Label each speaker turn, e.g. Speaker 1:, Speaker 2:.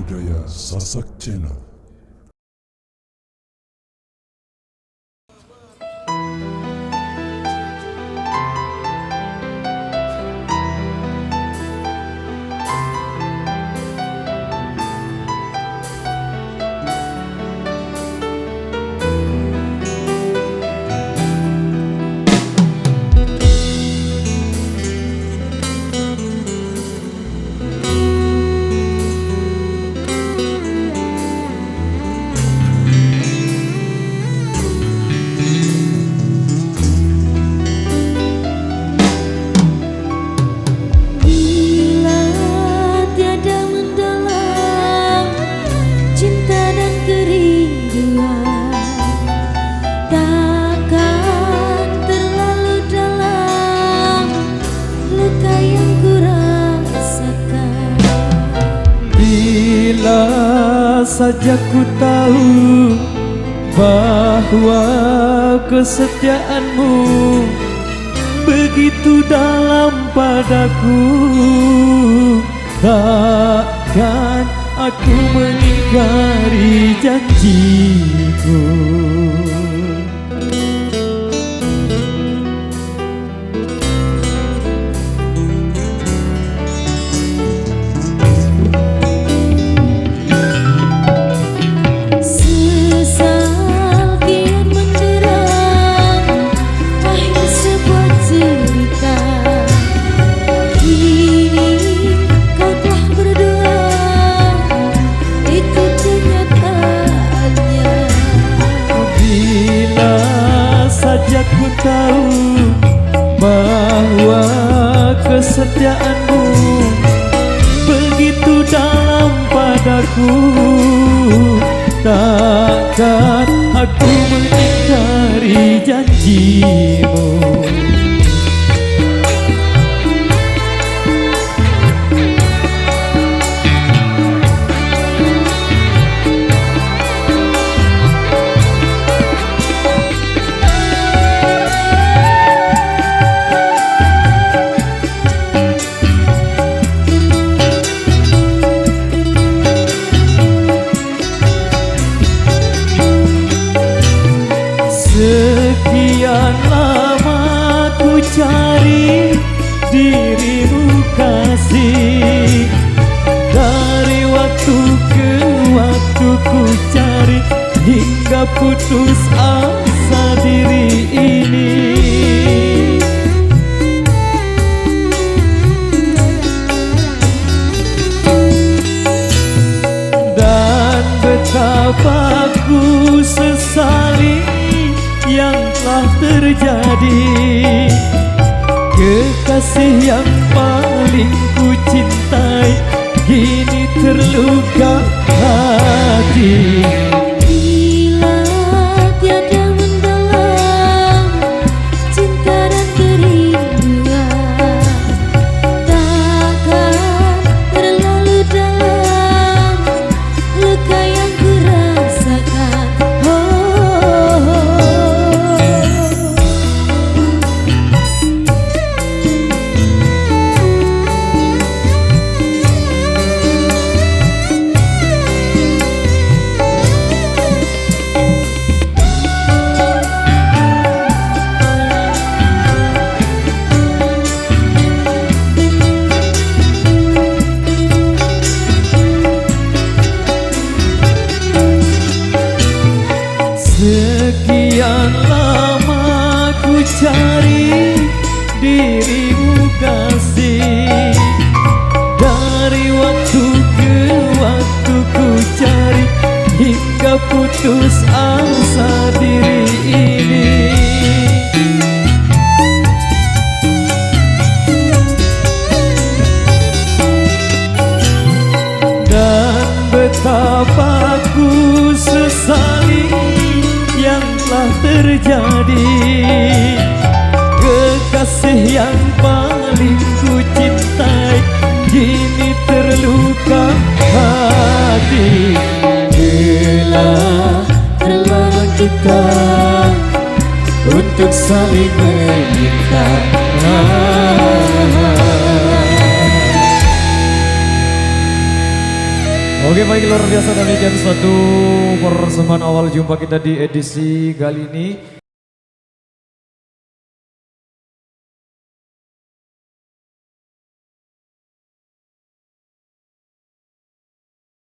Speaker 1: budaya Sasak Channel.
Speaker 2: Saja ku tahu bahwa kesetiaanmu begitu dalam padaku, takkan aku mengingkari janjiku. Ku tahu bahwa kesetiaanmu begitu dalam padaku, takkan aku mengingkari janjimu. Sekian lama ku cari dirimu kasih, dari waktu ke waktu ku cari hingga putus asa diri ini. Dan betapa ku sesali yang telah terjadi, kekasih yang paling ku cintai kini terluka hati.
Speaker 3: Bila tiada mendalam cinta dan kerinduan, takkan terlalu dalam luka yang ku rasakan.
Speaker 2: Sekian lama ku cari dirimu kasih, dari waktu ke waktu ku cari hingga putus asa diri ini. Dan betapa ku sesali yang telah terjadi, kekasih yang paling ku cintai kini terluka hati. Bila terlambat kita untuk saling meminta. Oke baik luar biasa demikian suatu persembahan awal jumpa kita di edisi kali ini.